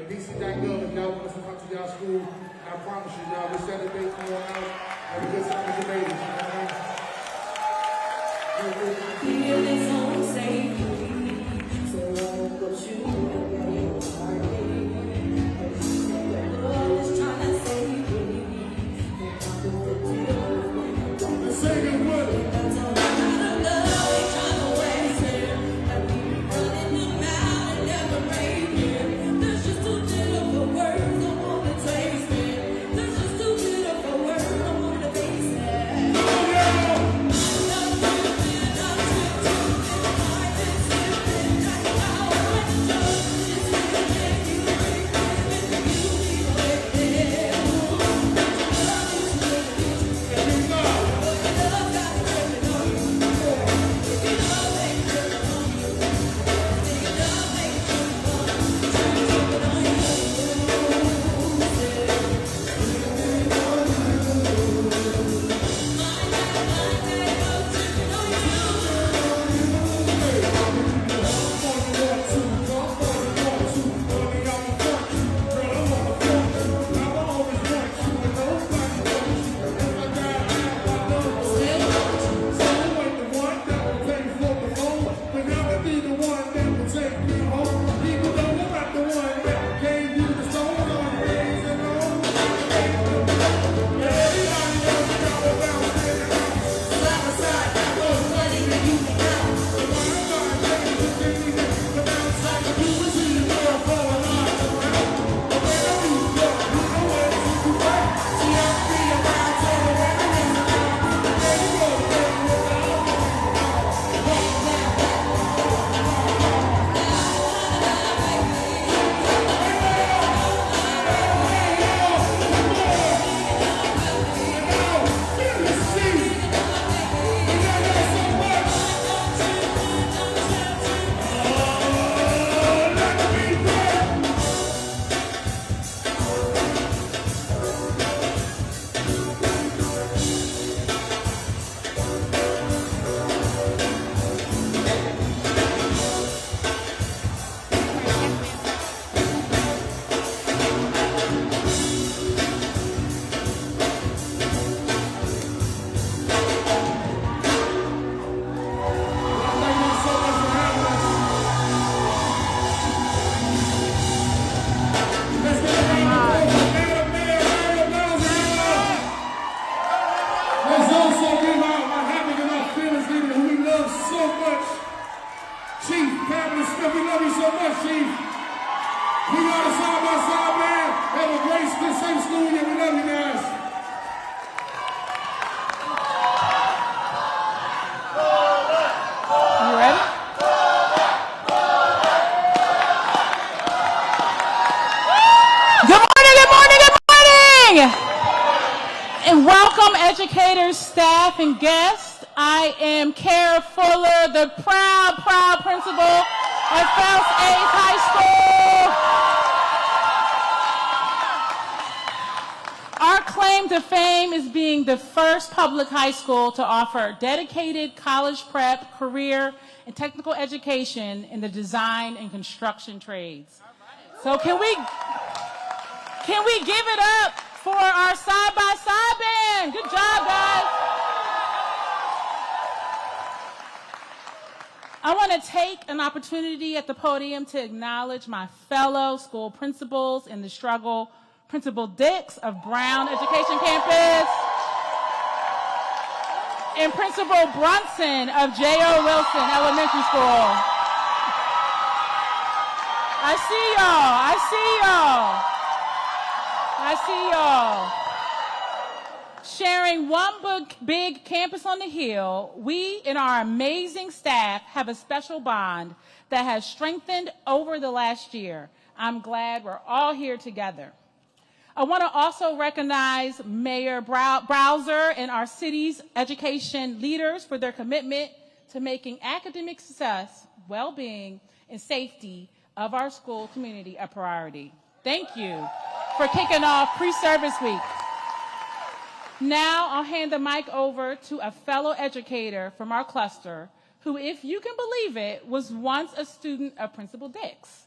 DC.gov if y'all want us to come to y'all school. I promise you, y'all, this Saturday, come on out. Have a good time with your babies. Feel this home safely, so I won't go shooting again. The Lord is trying to save me. Say it with it. That's all I gotta love. They trying to waste it. I keep running them out and never make it. There's just too little for words, I wanna taste it. There's just too little for words, I wanna taste it. And welcome, educators, staff, and guests. I am Kara Fuller, the proud principal of Phelps A High School. Our claim to fame is being the first public high school to offer dedicated college prep, career, and technical education in the design and construction trades. So can we give it up for our side-by-side band? Good job, guys. I want to take an opportunity at the podium to acknowledge my fellow school principals in the struggle. Principal Dix of Brown Education Campus, and Principal Brunson of J.O. Wilson Elementary School. I see y'all. Sharing one big campus on the hill, we and our amazing staff have a special bond that has strengthened over the last year. I'm glad we're all here together. I want to also recognize Mayor Browser and our city's education leaders for their commitment to making academic success, well-being, and safety of our school community a priority. Thank you for kicking off Pre-Service Week. Now I'll hand the mic over to a fellow educator from our cluster who, if you can believe it, was once a student of Principal Dix.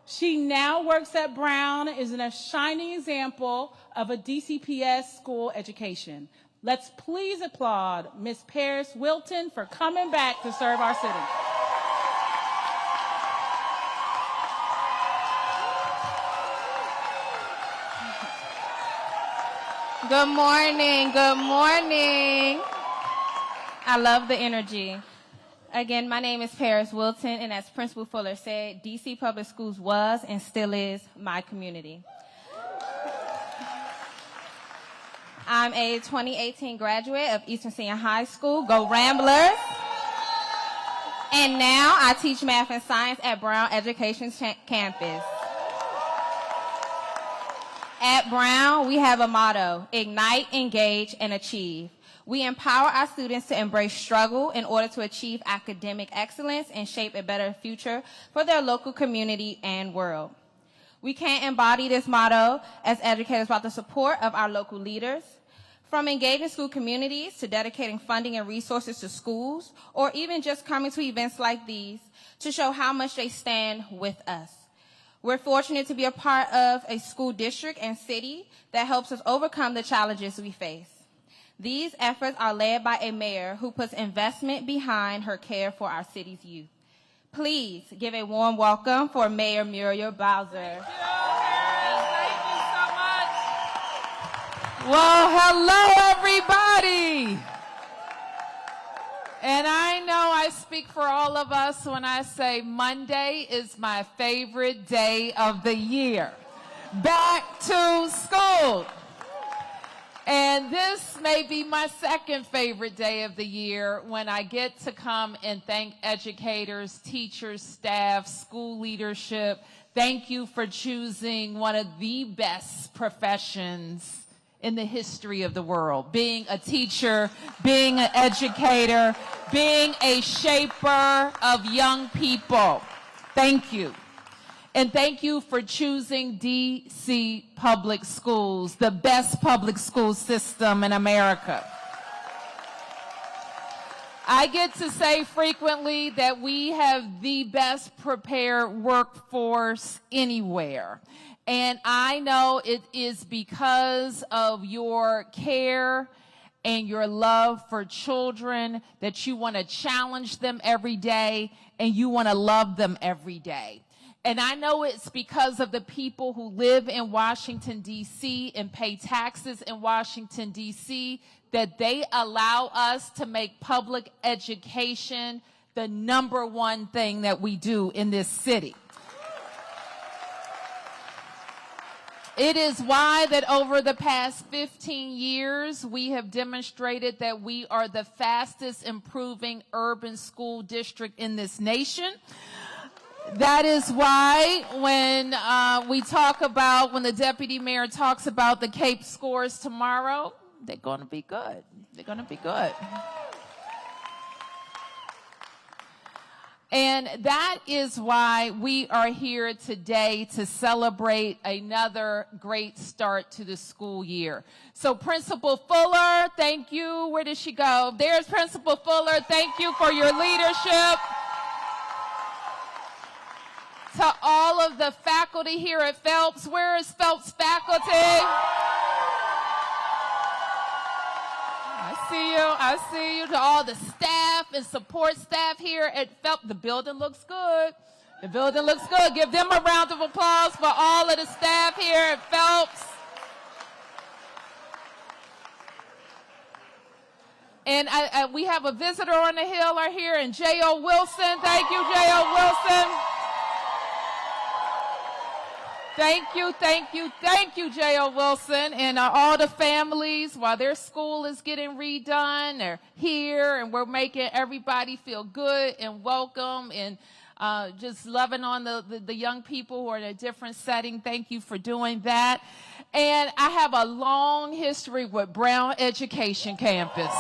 She now works at Brown, is a shining example of a DCPS school education. Let's please applaud Ms. Paris Wilton for coming back to serve our city. Good morning, good morning. I love the energy. Again, my name is Paris Wilton, and as Principal Fuller said, DC Public Schools was and still is my community. I'm a 2018 graduate of Eastern Senior High School. Go Ramblers! And now I teach math and science at Brown Education Campus. At Brown, we have a motto: ignite, engage, and achieve. We empower our students to embrace struggle in order to achieve academic excellence and shape a better future for their local community and world. We can't embody this motto as educators without the support of our local leaders. From engaging school communities to dedicating funding and resources to schools, or even just coming to events like these to show how much they stand with us. We're fortunate to be a part of a school district and city that helps us overcome the challenges we face. These efforts are led by a mayor who puts investment behind her care for our city's youth. Please give a warm welcome for Mayor Muriel Bowser. Thank you so much. Well, hello, everybody. And I know I speak for all of us when I say Monday is my favorite day of the year. Back to school. And this may be my second favorite day of the year when I get to come and thank educators, teachers, staff, school leadership. Thank you for choosing one of the best professions in the history of the world. Being a teacher, being an educator, being a shaper of young people. Thank you. And thank you for choosing DC Public Schools, the best public school system in America. I get to say frequently that we have the best prepared workforce anywhere. And I know it is because of your care and your love for children that you want to challenge them every day and you want to love them every day. And I know it's because of the people who live in Washington, D.C. and pay taxes in Washington, D.C. that they allow us to make public education the #1 thing that we do in this city. It is why that over the past 15 years, we have demonstrated that we are the fastest improving urban school district in this nation. That is why when when the deputy mayor talks about the CAPE scores tomorrow, they're going to be good. They're going to be good. And that is why we are here today to celebrate another great start to the school year. So Principal Fuller, thank you. Where did she go? There's Principal Fuller. Thank you for your leadership. To all of the faculty here at Phelps. Where is Phelps faculty? I see you. To all the staff and support staff here at Phelps. The building looks good. The building looks good. Give them a round of applause for all of the staff here at Phelps. And we have a visitor on the hill right here, and J.O. Wilson. Thank you, J.O. Wilson. Thank you, J.O. Wilson, and all the families, while their school is getting redone, they're here, and we're making everybody feel good and welcome, and just loving on the young people who are in a different setting. Thank you for doing that. And I have a long history with Brown Education Campus.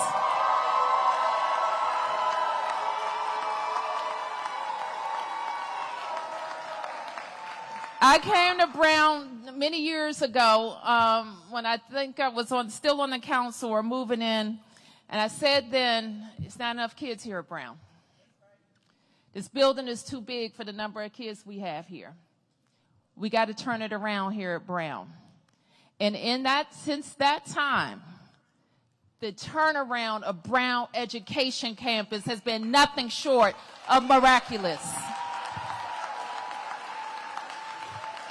I came to Brown many years ago when I think I was still on the council or moving in, and I said then, it's not enough kids here at Brown. This building is too big for the number of kids we have here. We got to turn it around here at Brown. And since that time, the turnaround of Brown Education Campus has been nothing short of miraculous.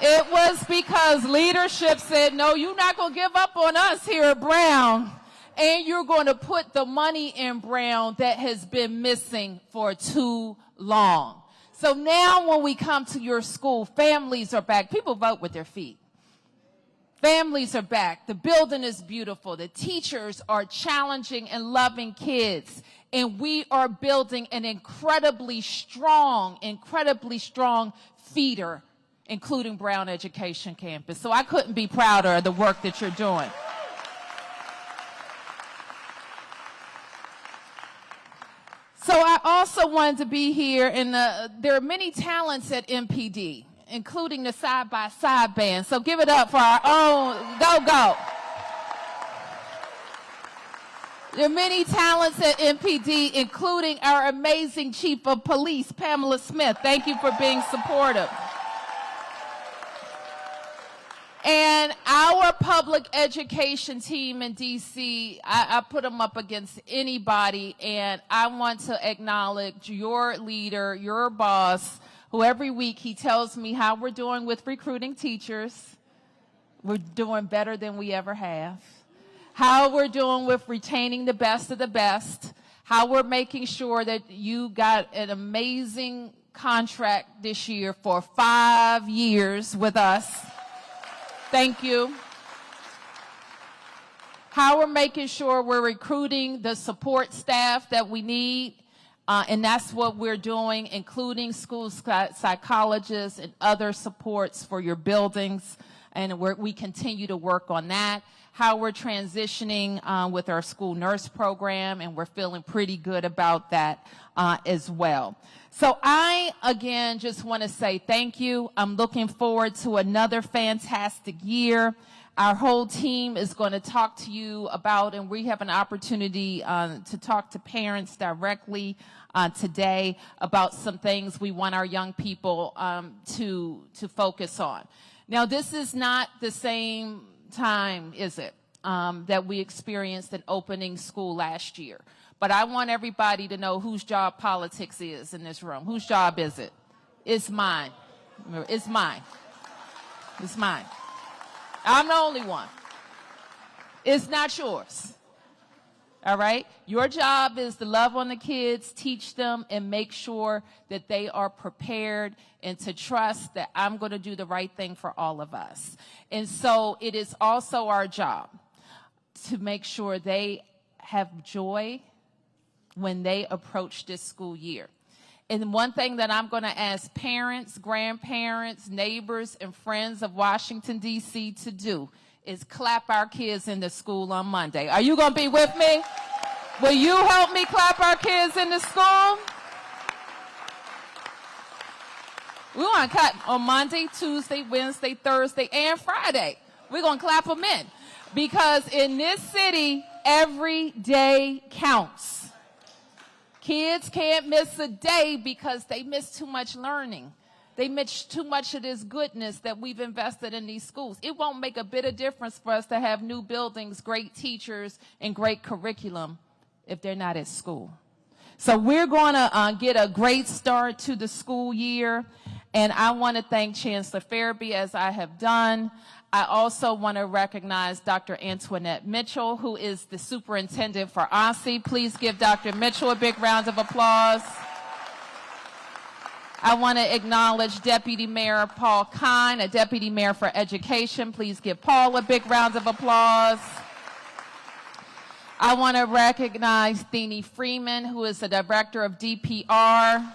It was because leadership said, no, you're not going to give up on us here at Brown, and you're going to put the money in Brown that has been missing for too long. So now when we come to your school, families are back. People vote with their feet. Families are back. The building is beautiful. The teachers are challenging and loving kids. And we are building an incredibly strong feeder, including Brown Education Campus. So I couldn't be prouder of the work that you're doing. So I also wanted to be here, and there are many talents at MPD, including the side-by-side band. So give it up for our own Go-Go. There are many talents at MPD, including our amazing Chief of Police, Pamela Smith. Thank you for being supportive. And our public education team in D.C., I put them up against anybody, and I want to acknowledge your leader, your boss, who every week he tells me how we're doing with recruiting teachers. We're doing better than we ever have. How we're doing with retaining the best of the best. How we're making sure that you got an amazing contract this year for 5 years with us. Thank you. How we're making sure we're recruiting the support staff that we need. And that's what we're doing, including school psychologists and other supports for your buildings. And we continue to work on that. How we're transitioning with our school nurse program, and we're feeling pretty good about that as well. So I, again, just want to say thank you. I'm looking forward to another fantastic year. Our whole team is going to talk to you about, and we have an opportunity to talk to parents directly today about some things we want our young people to focus on. Now, this is not the same time, is it, that we experienced an opening school last year. But I want everybody to know whose job politics is in this room. Whose job is it? It's mine. It's mine. It's mine. I'm the only one. It's not yours. All right? Your job is to love on the kids, teach them, and make sure that they are prepared and to trust that I'm going to do the right thing for all of us. And so it is also our job to make sure they have joy when they approach this school year. And one thing that I'm going to ask parents, grandparents, neighbors, and friends of Washington, D.C. to do is clap our kids into school on Monday. Are you going to be with me? Will you help me clap our kids into school? We want to clap on Monday, Tuesday, Wednesday, Thursday, and Friday. We're going to clap them in. Because in this city, every day counts. Kids can't miss a day because they miss too much learning. They miss too much of this goodness that we've invested in these schools. It won't make a bit of difference for us to have new buildings, great teachers, and great curriculum if they're not at school. So we're going to get a great start to the school year. And I want to thank Chancellor Farabee, as I have done. I also want to recognize Dr. Antoinette Mitchell, who is the superintendent for OSSE. Please give Dr. Mitchell a big round of applause. I want to acknowledge Deputy Mayor Paul Kine, a Deputy Mayor for Education. Please give Paul a big round of applause. I want to recognize Thenie Freeman, who is the Director of DPR.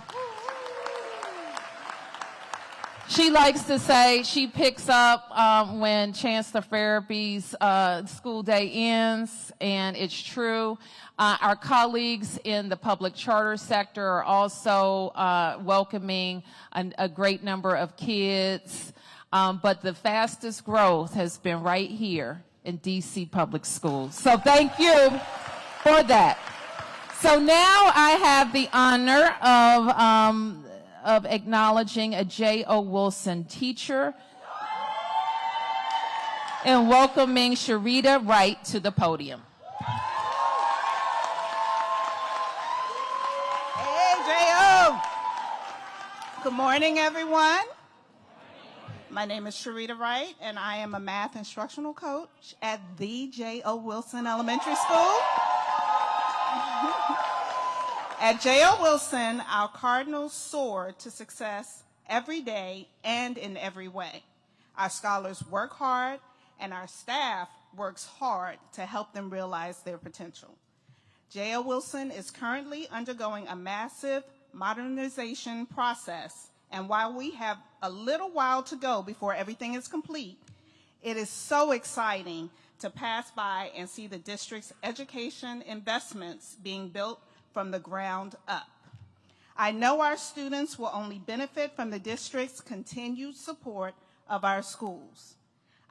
She likes to say she picks up when Chancellor Farabee's school day ends, and it's true. Our colleagues in the public charter sector are also welcoming a great number of kids, but the fastest growth has been right here in D.C. public schools. So thank you for that. So now I have the honor of acknowledging a J.O. Wilson teacher, in welcoming Sharita Wright to the podium. Hey, J.O. Good morning, everyone. My name is Sharita Wright, and I am a math instructional coach at the J.O. Wilson Elementary School. At J.O. Wilson, our cardinals soar to success every day and in every way. Our scholars work hard, and our staff works hard to help them realize their potential. J.O. Wilson is currently undergoing a massive modernization process, and while we have a little while to go before everything is complete, it is so exciting to pass by and see the district's education investments being built from the ground up. I know our students will only benefit from the district's continued support of our schools.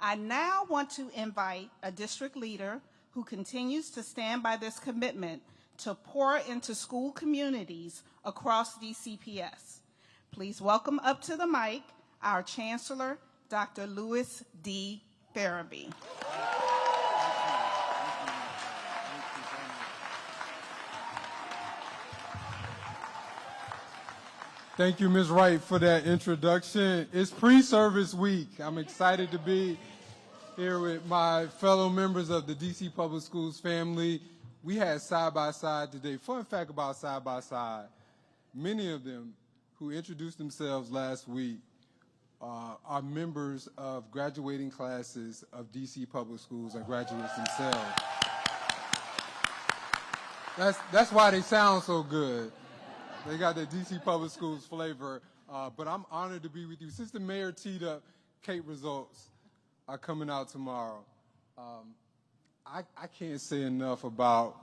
I now want to invite a district leader who continues to stand by this commitment to pour into school communities across DCPS. Please welcome up to the mic our Chancellor, Dr. Louis D. Farabee. Thank you, Ms. Wright, for that introduction. It's pre-service week. I'm excited to be here with my fellow members of the DC Public Schools family. We had side-by-side today. Fun fact about side-by-side, many of them who introduced themselves last week are members of graduating classes of DC Public Schools and graduates themselves. That's why they sound so good. They got the DC Public Schools flavor, but I'm honored to be with you. Since the mayor teed up, CAPE results are coming out tomorrow. I can't say enough about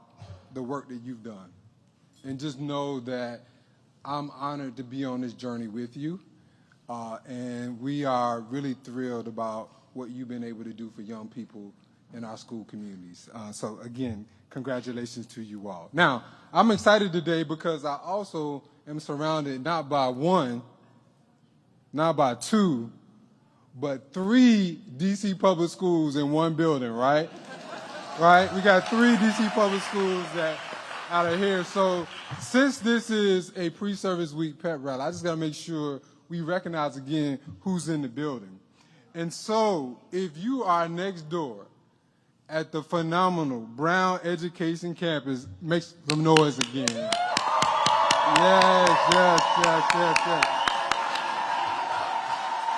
the work that you've done. And just know that I'm honored to be on this journey with you. And we are really thrilled about what you've been able to do for young people in our school communities. So again, congratulations to you all. Now, I'm excited today because I also am surrounded not by one, not by two, but 3 DC public schools in one building, right? Right? We got 3 DC public schools that out of here. So since this is a pre-service week pep rally, I just got to make sure we recognize again who's in the building. And so if you are next door at the phenomenal Brown Education Campus, make some noise again. Yes.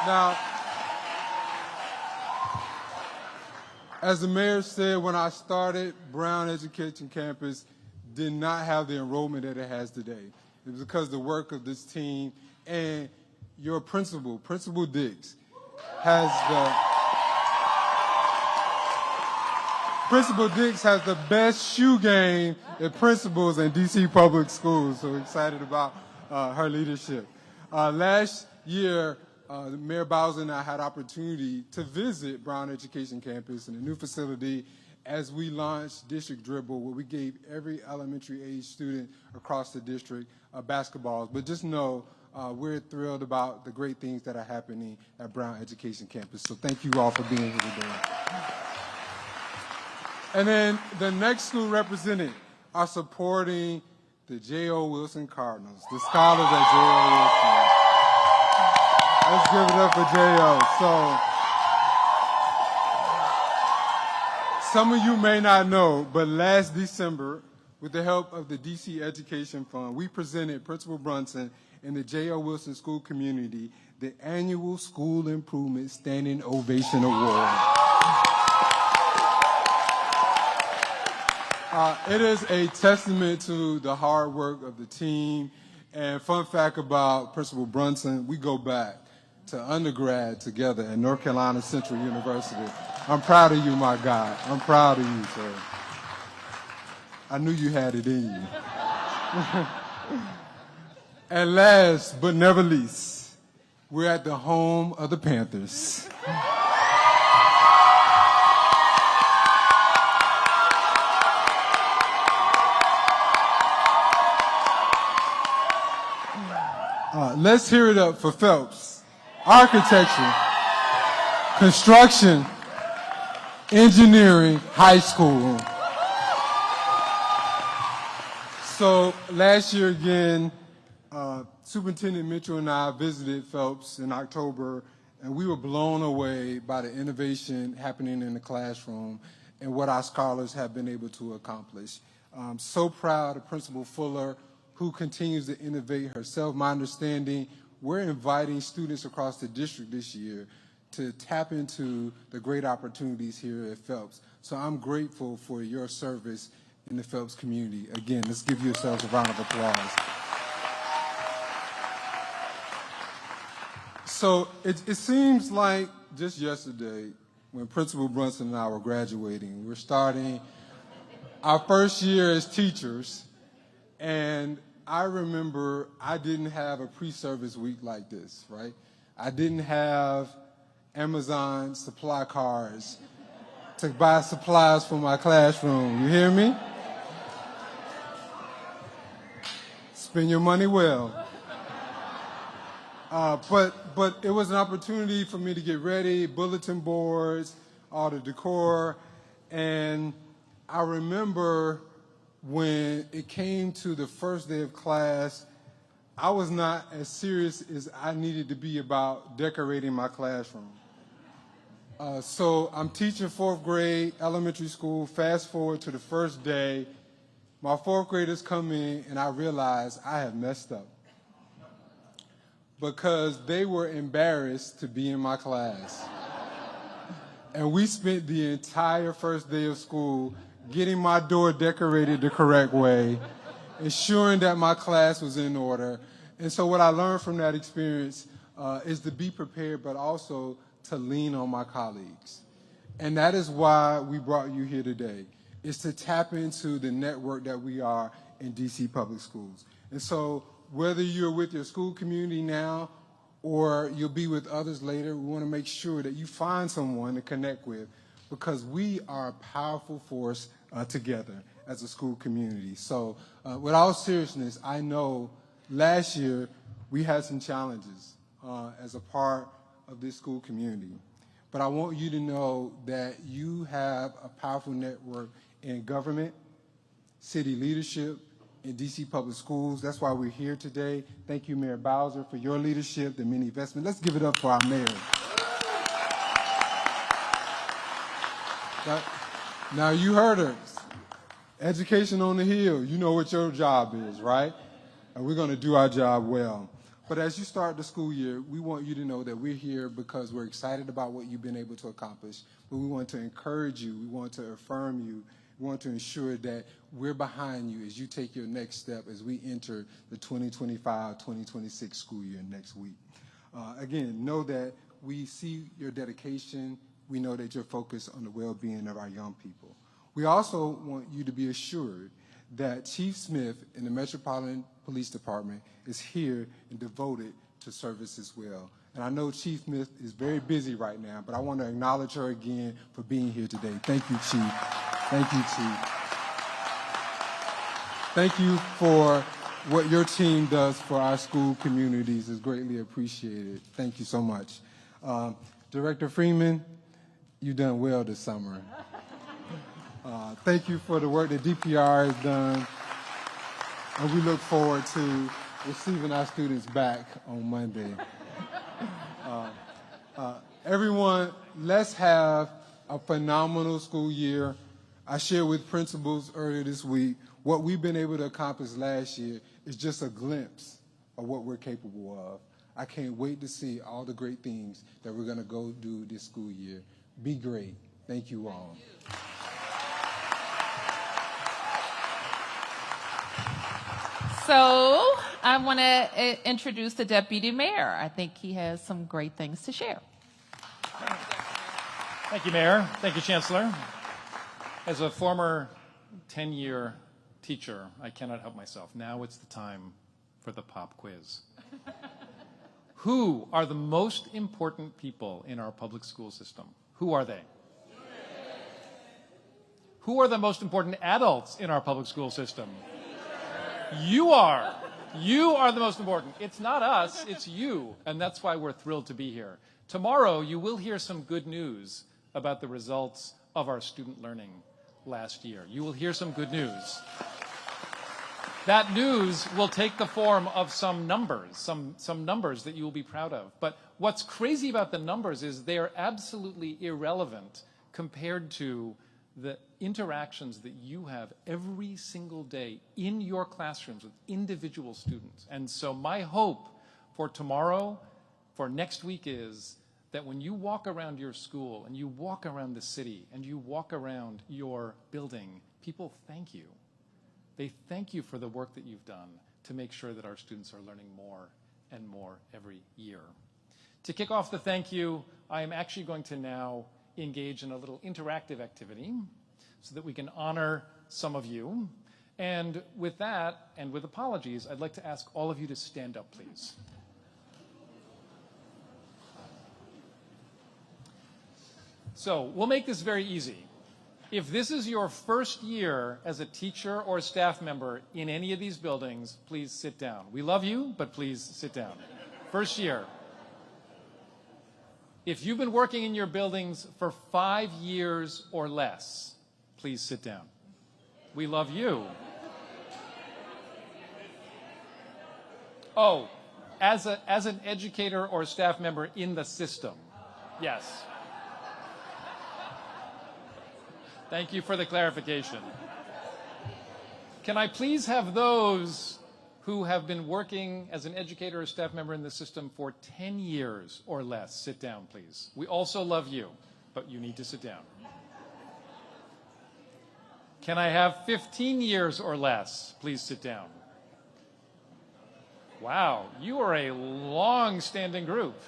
Now, as the mayor said, when I started, Brown Education Campus did not have the enrollment that it has today. It was because of the work of this team and your principal, Principal Dix, has the best shoe game at principals in DC Public Schools, so we're excited about her leadership. Last year, Mayor Bowser and I had opportunity to visit Brown Education Campus in a new facility as we launched District Dribble, where we gave every elementary age student across the district basketballs. But just know we're thrilled about the great things that are happening at Brown Education Campus. So thank you all for being here today. And then the next school represented are supporting the J.O. Wilson Cardinals, the scholars at J.O. Wilson. Let's give it up for J.O. So, some of you may not know, but last December, with the help of the DC Education Fund, we presented Principal Brunson and the J.O. Wilson School community the annual School Improvement Standing Ovation Award. It is a testament to the hard work of the team. And fun fact about Principal Brunson, we go back to undergrad together at North Carolina Central University. I'm proud of you, my guy. I'm proud of you, sir. I knew you had it in you. And last but never least, we're at the home of the Panthers. Let's hear it up for Phelps. Architecture, construction, Engineering High School. So last year again, Superintendent Mitchell and I visited Phelps in October, and we were blown away by the innovation happening in the classroom and what our scholars have been able to accomplish. I'm so proud of Principal Fuller, who continues to innovate herself. My understanding, we're inviting students across the district this year to tap into the great opportunities here at Phelps. So I'm grateful for your service in the Phelps community. Again, let's give yourselves a round of applause. So it seems like just yesterday, when Principal Brunson and I were graduating, we're starting our first year as teachers, and I remember I didn't have a pre-service week like this, right? I didn't have Amazon supply cards to buy supplies for my classroom. You hear me? Spend your money well. But it was an opportunity for me to get ready, bulletin boards, all the decor, and I remember when it came to the first day of class, I was not as serious as I needed to be about decorating my classroom. So I'm teaching fourth grade, elementary school. Fast forward to the first day, my fourth graders come in, and I realize I have messed up because they were embarrassed to be in my class. And we spent the entire first day of school getting my door decorated the correct way, ensuring that my class was in order. And so what I learned from that experience is to be prepared, but also to lean on my colleagues. And that is why we brought you here today, is to tap into the network that we are in DC Public Schools. And so whether you're with your school community now or you'll be with others later, we want to make sure that you find someone to connect with, because we are a powerful force together as a school community. So with all seriousness, I know last year we had some challenges as a part of this school community. But I want you to know that you have a powerful network in government, city leadership, in DC Public Schools. That's why we're here today. Thank you, Mayor Bowser, for your leadership, the many investments. Let's give it up for our mayor. Now you heard her. Education on the Hill. You know what your job is, right? And we're going to do our job well. But as you start the school year, we want you to know that we're here because we're excited about what you've been able to accomplish. But we want to encourage you. We want to affirm you. We want to ensure that we're behind you as you take your next step as we enter the 2025-2026 school year next week. Again, know that we see your dedication. We know that you're focused on the well-being of our young people. We also want you to be assured that Chief Smith in the Metropolitan Police Department is here and devoted to service as well. And I know Chief Smith is very busy right now, but I want to acknowledge her again for being here today. Thank you, Chief. Thank you, Chief. Thank you for what your team does for our school communities is greatly appreciated. Thank you so much. Director Freeman, you've done well this summer. Thank you for the work that DPR has done, and we look forward to receiving our students back on Monday. Everyone, let's have a phenomenal school year. I shared with principals earlier this week, what we've been able to accomplish last year is just a glimpse of what we're capable of. I can't wait to see all the great things that we're going to go do this school year. Be great. Thank you all. So I want to introduce the Deputy Mayor. I think he has some great things to share. Thank you, Mayor. Thank you, Chancellor. As a former 10-year teacher, I cannot help myself. Now it's the time for the pop quiz. Who are the most important people in our public school system? Who are they? Who are the most important adults in our public school system? You are. You are the most important. It's not us, it's you. And that's why we're thrilled to be here. Tomorrow, you will hear some good news about the results of our student learning last year. You will hear some good news. That news will take the form of some numbers, some numbers that you will be proud of. But what's crazy about the numbers is they are absolutely irrelevant compared to the interactions that you have every single day in your classrooms with individual students. And so my hope for tomorrow, for next week is that when you walk around your school and you walk around the city and you walk around your building, people thank you. They thank you for the work that you've done to make sure that our students are learning more and more every year. To kick off the thank you, I am actually going to now engage in a little interactive activity so that we can honor some of you. And with that, and with apologies, I'd like to ask all of you to stand up, please. So we'll make this very easy. If this is your first year as a teacher or staff member in any of these buildings, please sit down. We love you, but please sit down. First year. If you've been working in your buildings for 5 years or less, please sit down. We love you. Oh, as an educator or staff member in the system. Yes. Thank you for the clarification. Can I please have those who have been working as an educator or staff member in the system for 10 years or less sit down, please? We also love you, but you need to sit down. Can I have 15 years or less? Please sit down. Wow, you are a long-standing group.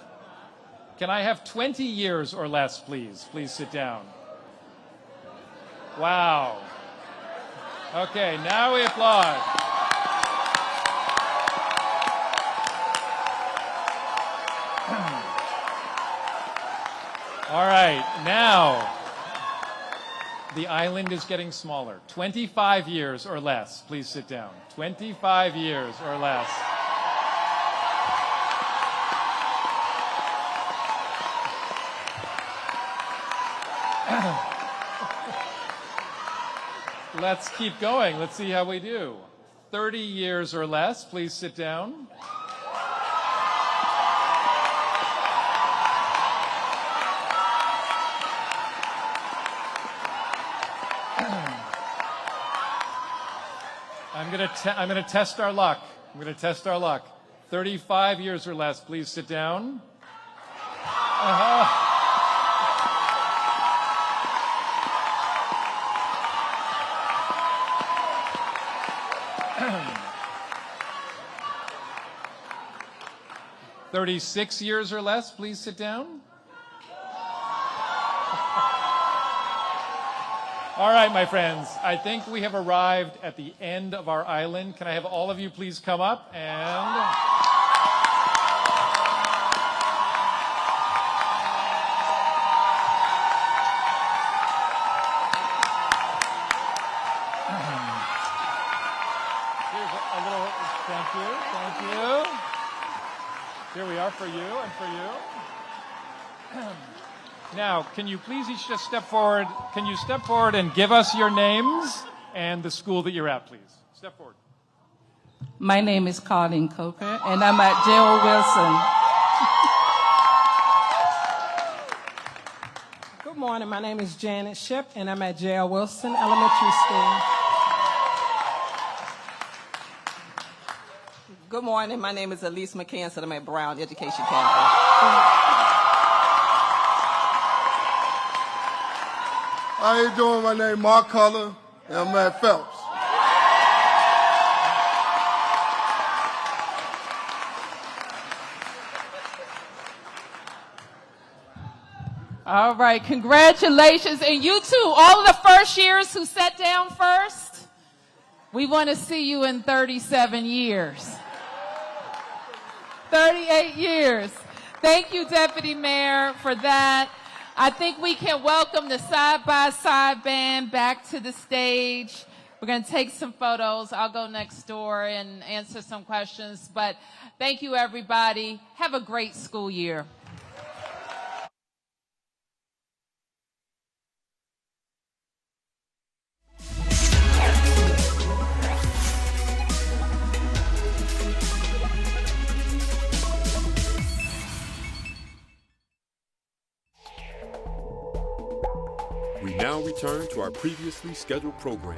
Can I have 20 years or less, please? Please sit down. Wow. Okay, now we applaud. All right, now the island is getting smaller. 25 years or less, please sit down. 25 years or less. Let's keep going. Let's see how we do. 30 years or less, please sit down. I'm going to test our luck. I'm going to test our luck. 35 years or less, please sit down. 36 years or less, please sit down. All right, my friends, I think we have arrived at the end of our island. Can I have all of you please come up and... Here's a little, thank you, thank you. Here we are for you and for you. Now, can you please each just step forward? Can you step forward and give us your names and the school that you're at, please? Step forward. My name is Colleen Coker, and I'm at J.O. Wilson. Good morning. My name is Janet Ship, and I'm at J.L. Wilson Elementary School. Good morning. My name is Elise McCann, and I'm at Brown Education Campus. How you doing? My name is Mark Culler, and I'm at Phelps. All right, congratulations. And you too, all of the first years who sat down first, we want to see you in 37 years. 38 years. Thank you, Deputy Mayor, for that. I think we can welcome the side-by-side band back to the stage. We're going to take some photos. I'll go next door and answer some questions. But thank you, everybody. Have a great school year. now return to our previously scheduled program,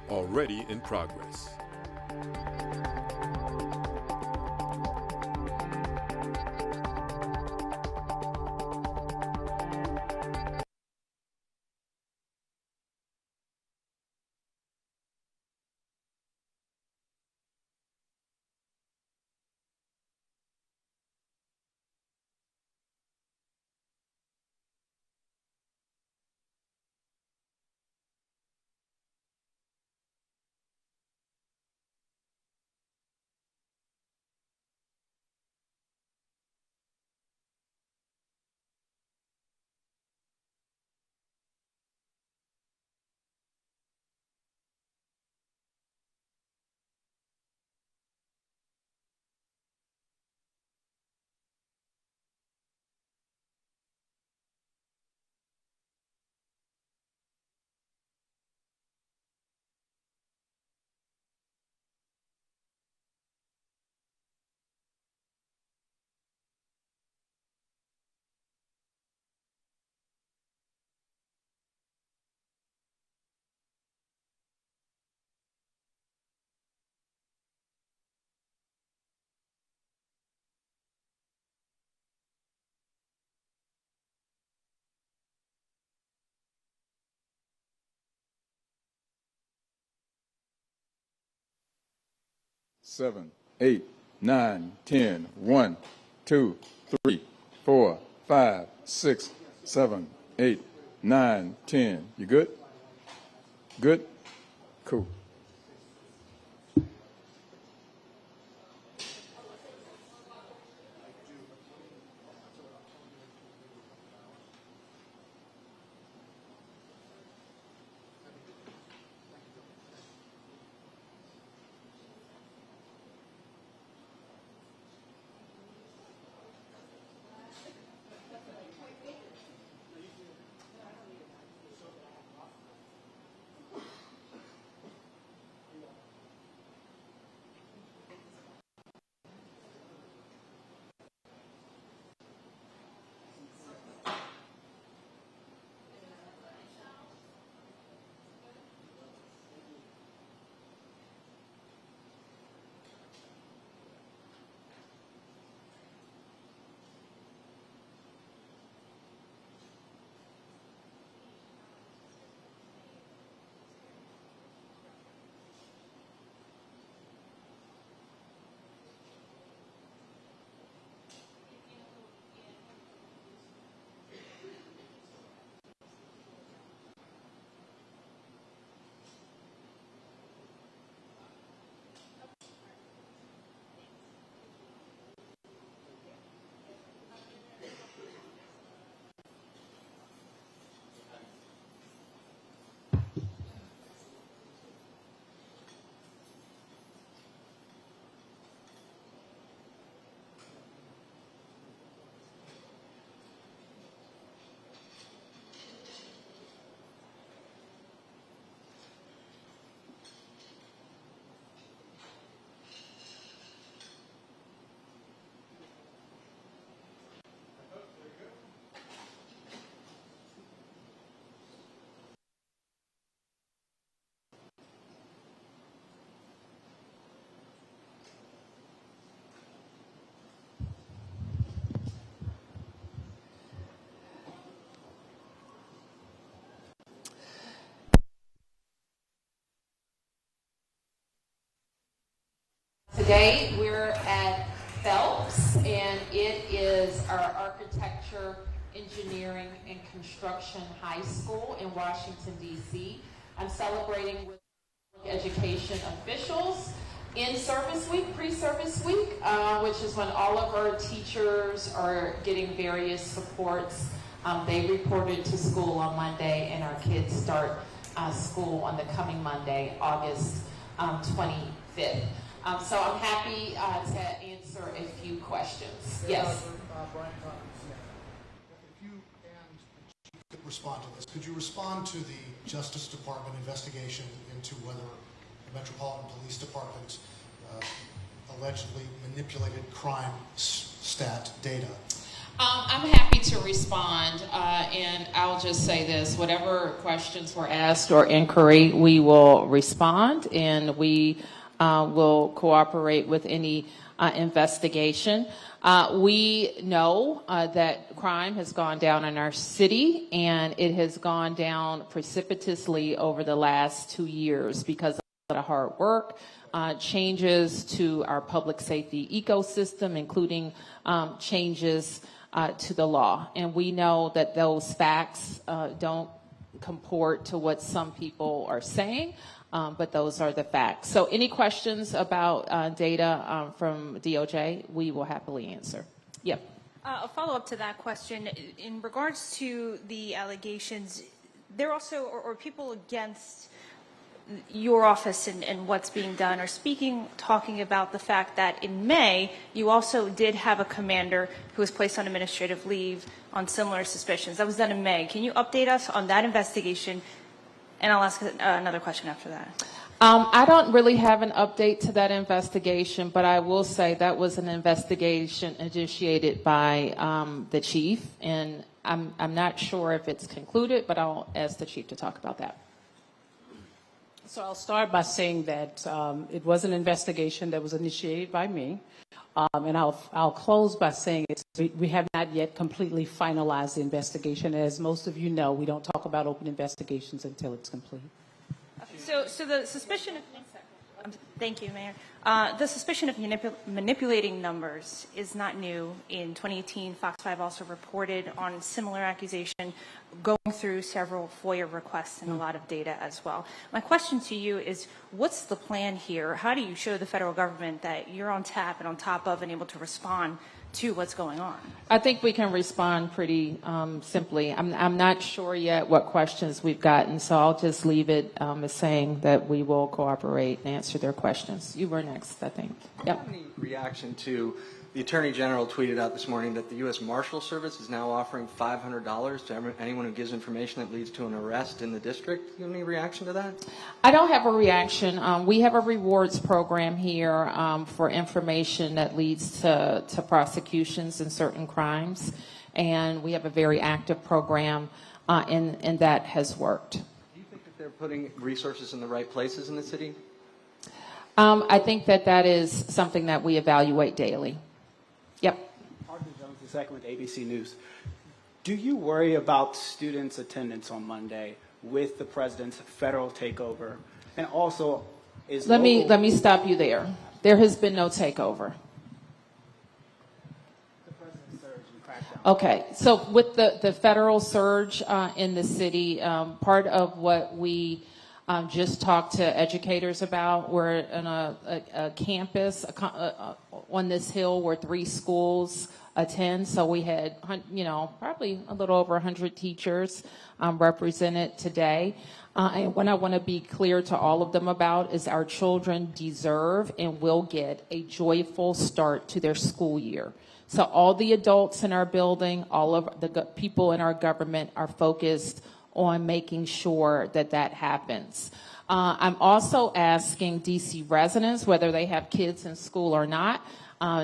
already in progress. Seven, 8, 9, 10, 1, 2, 3, 4, 5, 6, 7, 8, 9, 10. You good? Good? Cool. Today we're at Phelps, and it is our architecture, engineering, and construction high school in Washington, D.C. I'm celebrating with education officials in service week, pre-service week, which is when all of our teachers are getting various supports. They reported to school on Monday, and our kids start school on the coming Monday, August 25th. So I'm happy to answer a few questions. Yes? Brian, if you and the Chief could respond to this, could you respond to the Justice Department investigation into whether the Metropolitan Police Department allegedly manipulated crime stat data? I'm happy to respond, and I'll just say this. Whatever questions were asked or inquiry, we will respond, and we will cooperate with any investigation. We know that crime has gone down in our city, and it has gone down precipitously over the last 2 years because of the hard work, changes to our public safety ecosystem, including changes to the law. And we know that those facts don't comport to what some people are saying, but those are the facts. So any questions about data from DOJ, we will happily answer. Yep. A follow-up to that question. In regards to the allegations, there also, or people against your office and what's being done are talking about the fact that in May, you also did have a commander who was placed on administrative leave on similar suspicions. That was done in May. Can you update us on that investigation? And I'll ask another question after that. I don't really have an update to that investigation, but I will say that was an investigation initiated by the chief, and I'm not sure if it's concluded, but I'll ask the chief to talk about that. So I'll start by saying that it was an investigation that was initiated by me, and I'll close by saying we have not yet completely finalized the investigation. As most of you know, we don't talk about open investigations until it's complete. So the suspicion of... Thank you, Mayor. The suspicion of manipulating numbers is not new. In 2018, Fox 5 also reported on similar accusation, going through several FOIA requests and a lot of data as well. My question to you is, what's the plan here? How do you show the federal government that you're on tap and on top of and able to respond to what's going on? I think we can respond pretty simply. I'm not sure yet what questions we've gotten, so I'll just leave it as saying that we will cooperate and answer their questions. You were next, I think. Yep. Any reaction to the Attorney General tweeted out this morning that the U.S. Marshal Service is now offering $500 to anyone who gives information that leads to an arrest in the district? Do you have any reaction to that? I don't have a reaction. We have a rewards program here for information that leads to prosecutions in certain crimes, and we have a very active program, and that has worked. Do you think that they're putting resources in the right places in the city? I think that is something that we evaluate daily. Yep. Arthur Jones, the second with ABC News. Do you worry about students' attendance on Monday with the president's federal takeover? And also, let me stop you there. There has been no takeover. The president's surge and crackdown. Okay, so with the federal surge in the city, part of what we just talked to educators about, we're in a campus on this hill where 3 schools attend. So we had, probably a little over 100 teachers represented today. And what I want to be clear to all of them about is our children deserve and will get a joyful start to their school year. So all the adults in our building, all of the people in our government are focused on making sure that happens. I'm also asking DC residents, whether they have kids in school or not.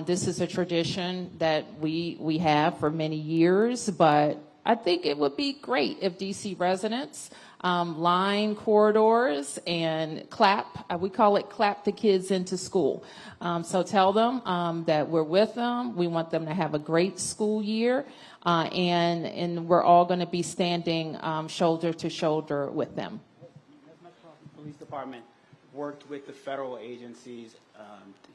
This is a tradition that we have for many years, but I think it would be great if DC residents line corridors and clap. We call it clap the kids into school. So tell them that we're with them. We want them to have a great school year. And we're all going to be standing shoulder to shoulder with them. The police department worked with the federal agencies,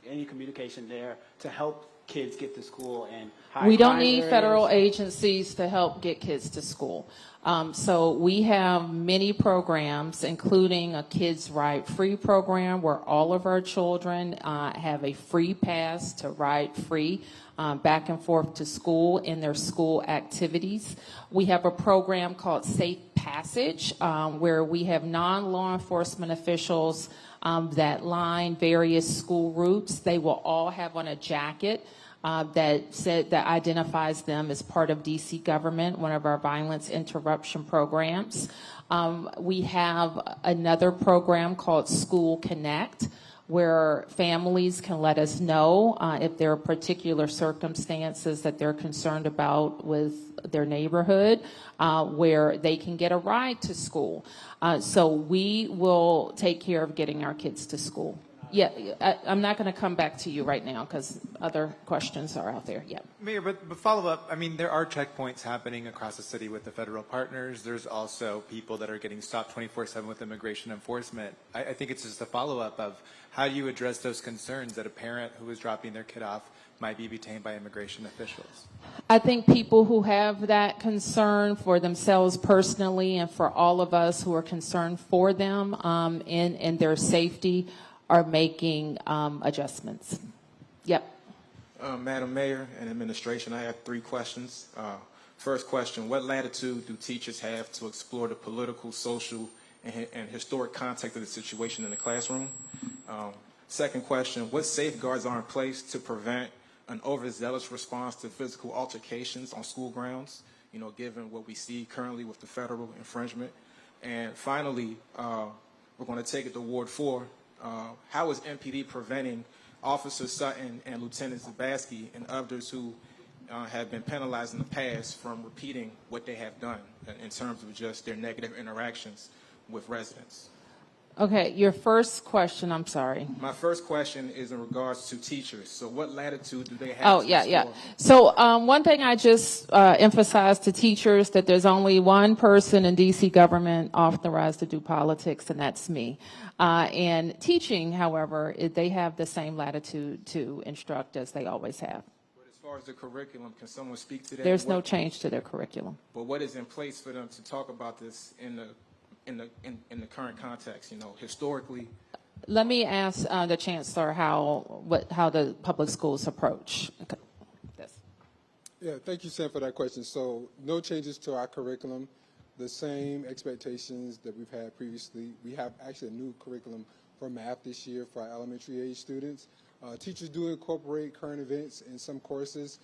any communication there to help kids get to school and high we don't crime need areas? federal agencies to help get kids to school. So we have many programs, including a Kids Ride Free program where all of our children have a free pass to ride free back and forth to school in their school activities. We have a program called Safe Passage where we have non-law enforcement officials that line various school routes. They will all have on a jacket that identifies them as part of DC government, one of our violence interruption programs. We have another program called School Connect, where families can let us know if there are particular circumstances that they're concerned about with their neighborhood, where they can get a ride to school. So we will take care of getting our kids to school. Yeah, I'm not going to come back to you right now because other questions are out there. Yeah. Mayor, but follow up, I mean, there are checkpoints happening across the city with the federal partners. There's also people that are getting stopped 24/7 with immigration enforcement. I think it's just a follow-up of how do you address those concerns that a parent who is dropping their kid off might be detained by immigration officials? I think people who have that concern for themselves personally and for all of us who are concerned for them and their safety are making adjustments. Yep. Madam Mayor and administration, I have 3 questions. First question, what latitude do teachers have to explore the political, social, and historic context of the situation in the classroom? Second question, what safeguards are in place to prevent an overzealous response to physical altercations on school grounds, you know, given what we see currently with the federal infringement? And finally, we're going to take it to Ward 4. How is MPD preventing Officer Sutton and Lieutenant Zabaski and others who have been penalized in the past from repeating what they have done in terms of just their negative interactions with residents? Okay, your first question, I'm sorry. My first question is in regards to teachers. So what latitude do they have? Oh, yeah. So one thing I just emphasized to teachers that there's only one person in D.C. government authorized to do politics, and that's me. And teaching, however, they have the same latitude to instruct as they always have. But as far as the curriculum, can someone speak to that? There's no change to their curriculum. But what is in place for them to talk about this in the current context, you know, historically? Let me ask the Chancellor how the public schools approach this. Yeah, thank you, Sam, for that question. So no changes to our curriculum, the same expectations that we've had previously. We have actually a new curriculum for math this year for our elementary age students. Teachers do incorporate current events in some courses.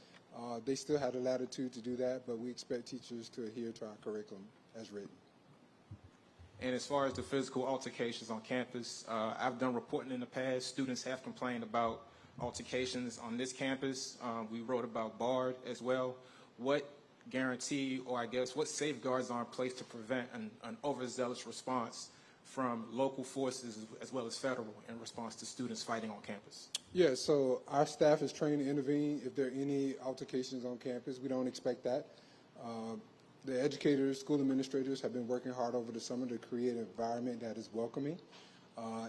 They still have the latitude to do that, but we expect teachers to adhere to our curriculum as written. And as far as the physical altercations on campus, I've done reporting in the past. Students have complained about altercations on this campus. We wrote about BARD as well. What guarantee, or I guess what safeguards are in place to prevent an overzealous response from local forces as well as federal in response to students fighting on campus? Yeah, so our staff is trained to intervene if there are any altercations on campus. We don't expect that. The educators, school administrators have been working hard over the summer to create an environment that is welcoming.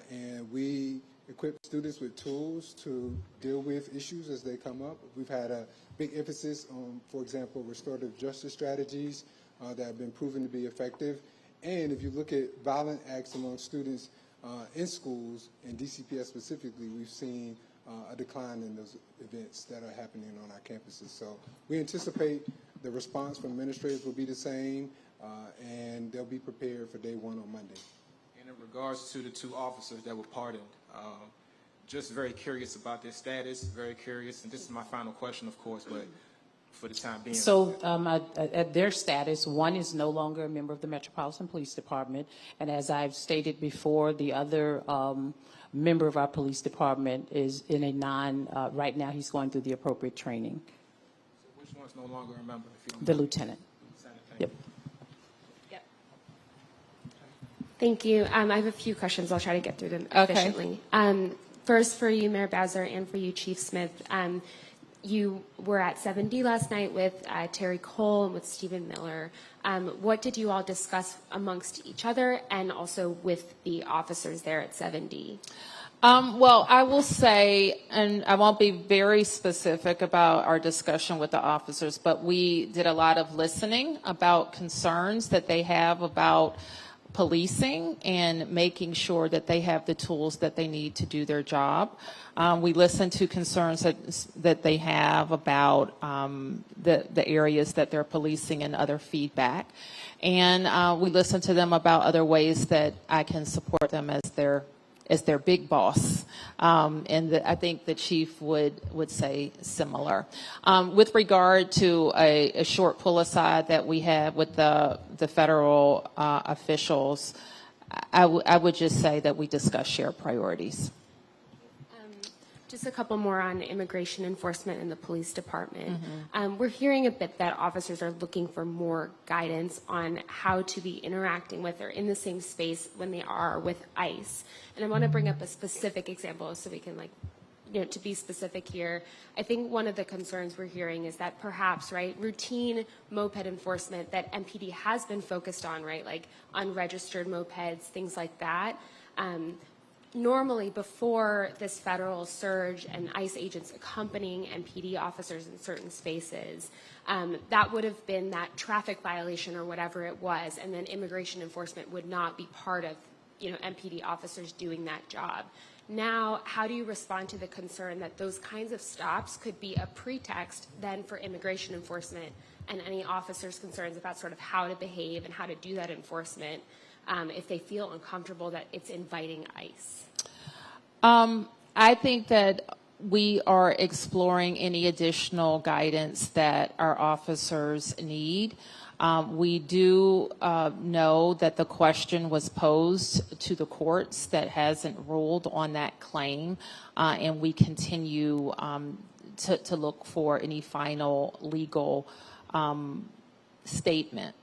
And we equip students with tools to deal with issues as they come up. We've had a big emphasis on, for example, restorative justice strategies that have been proven to be effective. And if you look at violent acts among students in schools, and DCPS specifically, we've seen a decline in those events that are happening on our campuses. So we anticipate the response from administrators will be the same, and they'll be prepared for day one on Monday. And in regards to the 2 officers that were pardoned, just very curious about their status, very curious, and this is my final question, of course, but for the time being. So at their status, one is no longer a member of the Metropolitan Police Department, and as I've stated before, the other member of our police department is in a right now he's going through the appropriate training. So which one's no longer a member? If you don't The mind? lieutenant. Yep. Thank you. I have a few questions. I'll try to get through them Okay. efficiently. First, for you, Mayor Bowser, and for you, Chief Smith, you were at 7D last night with Terry Cole and with Stephen Miller. What did you all discuss amongst each other and also with the officers there at 7D? Well, I will say, and I won't be very specific about our discussion with the officers, but we did a lot of listening about concerns that they have about policing and making sure that they have the tools that they need to do their job. We listened to concerns that they have about the areas that they're policing and other feedback. And we listened to them about other ways that I can support them as their big boss. And I think the chief would say similar. With regard to a short pull aside that we had with the federal officials, I would just say that we discussed shared priorities. Just a couple more on immigration enforcement and the police department. We're hearing a bit that officers are looking for more guidance on how to be interacting with or in the same space when they are with ICE. And I want to bring up a specific example so we can to be specific here. I think one of the concerns we're hearing is that perhaps, right, routine moped enforcement that MPD has been focused on, right, like unregistered mopeds, things like that. Normally, before this federal surge and ICE agents accompanying MPD officers in certain spaces, that would have been that traffic violation or whatever it was, and then immigration enforcement would not be part of, MPD officers doing that job. Now, how do you respond to the concern that those kinds of stops could be a pretext then for immigration enforcement and any officers' concerns about sort of how to behave and how to do that enforcement if they feel uncomfortable that it's inviting ICE? I think that we are exploring any additional guidance that our officers need. We do know that the question was posed to the courts that hasn't ruled on that claim, and we continue to look for any final legal statement.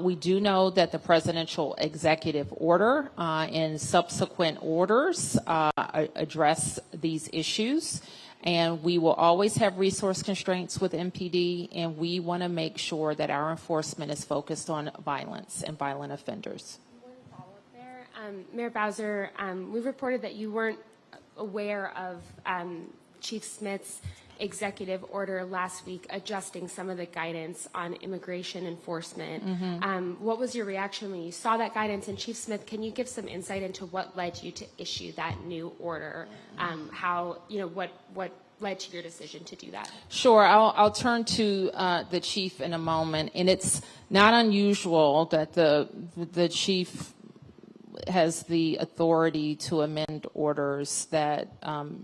We do know that the presidential executive order and subsequent orders address these issues, and we will always have resource constraints with MPD, and we want to make sure that our enforcement is focused on violence and violent offenders. One follow-up there. Mayor Bowser, we reported that you weren't aware of Chief Smith's executive order last week adjusting some of the guidance on immigration enforcement. What was your reaction when you saw that guidance? And Chief Smith, can you give some insight into what led you to issue that new order? What led to your decision to do that? Sure. I'll turn to the chief in a moment. And it's not unusual that the chief has the authority to amend orders that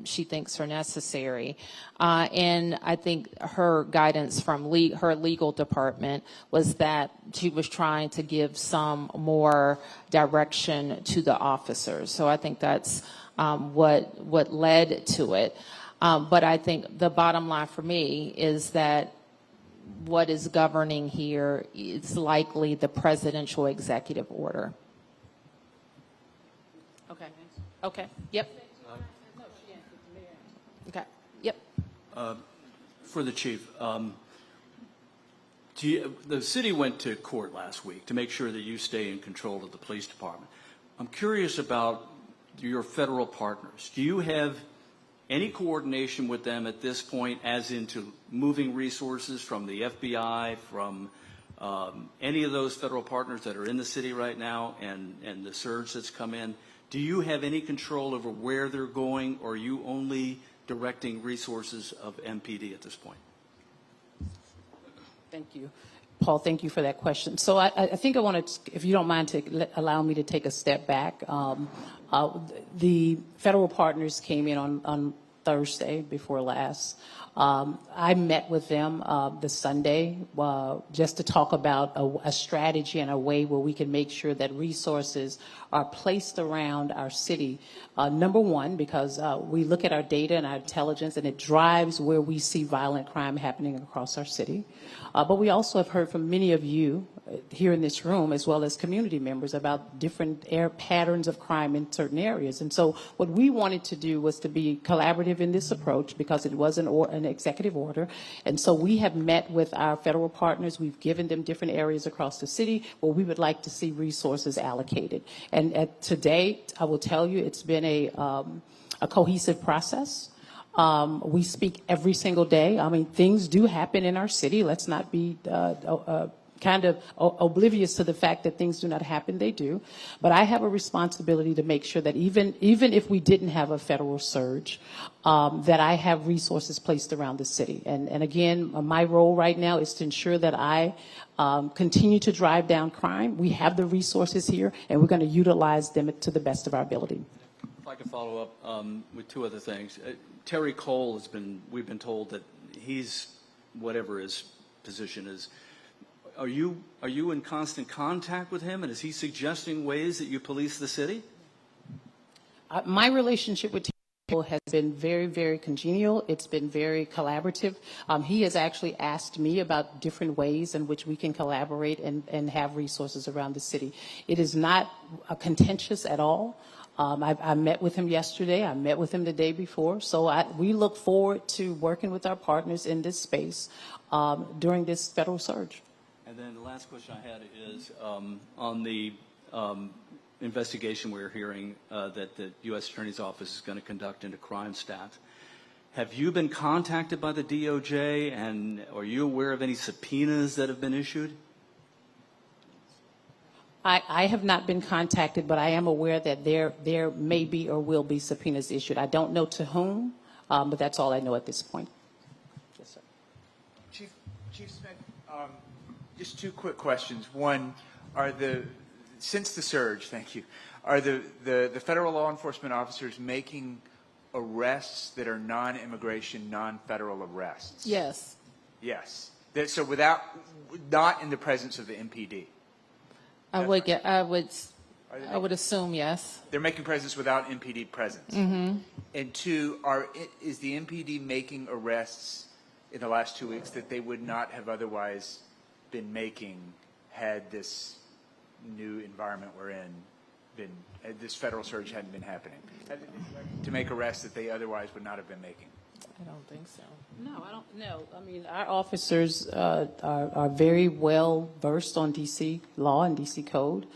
she thinks are necessary. And I think her guidance from her legal department was that she was trying to give some more direction to the officers. So I think that's what led to it. But I think the bottom line for me is that what is governing here is likely the presidential executive order. Okay. Yep. Okay. Yep. For the chief, the city went to court last week to make sure that you stay in control of the police department. I'm curious about your federal partners. Do you have any coordination with them at this point, as into moving resources from the FBI, from any of those federal partners that are in the city right now, and the surge that's come in? Do you have any control over where they're going, or are you only directing resources of MPD at this point? Thank you. Paul, thank you for that question. So I think I want to, if you don't mind, allow me to take a step back. The federal partners came in on Thursday before last. I met with them this Sunday just to talk about a strategy and a way where we can make sure that resources are placed around our city. Number one, because we look at our data and our intelligence, and it drives where we see violent crime happening across our city. But we also have heard from many of you here in this room, as well as community members, about different patterns of crime in certain areas. And so what we wanted to do was to be collaborative in this approach, because it was an executive order. And so we have met with our federal partners. We've given them different areas across the city where we would like to see resources allocated. And to date, I will tell you, it's been a cohesive process. We speak every single day. I mean, things do happen in our city. Let's not be kind of oblivious to the fact that things do not happen. They do. But I have a responsibility to make sure that even if we didn't have a federal surge, that I have resources placed around the city. And again, my role right now is to ensure that I continue to drive down crime. We have the resources here, and we're going to utilize them to the best of our ability. If I could follow up with two other things. Terry Cole we've been told that he's, whatever his position is, are you in constant contact with him, and is he suggesting ways that you police the city? My relationship with Terry has been very, very congenial. It's been very collaborative. He has actually asked me about different ways in which we can collaborate and have resources around the city. It is not contentious at all. I met with him yesterday. I met with him the day before. So we look forward to working with our partners in this space during this federal surge. And then the last question I had is on the investigation we're hearing that the U.S. Attorney's Office is going to conduct into crime stats. Have you been contacted by the DOJ, and are you aware of any subpoenas that have been issued? I have not been contacted, but I am aware that there may be or will be subpoenas issued. I don't know to whom, but that's all I know at this point. Yes, sir. Chief Smith, just two quick questions. One, since the surge, thank you, are the federal law enforcement officers making arrests that are non-immigration, non-federal arrests? Yes. Yes. So not in the presence of the MPD? I would assume yes. They're making presence without MPD presence. Mm-hmm. And two, is the MPD making arrests in the last 2 weeks that they would not have otherwise been making had this new environment we're in this federal surge hadn't been happening? To make arrests that they otherwise would not have been making? I don't think so. No, I don't know. I mean, our officers are very well versed on D.C. law and D.C. code.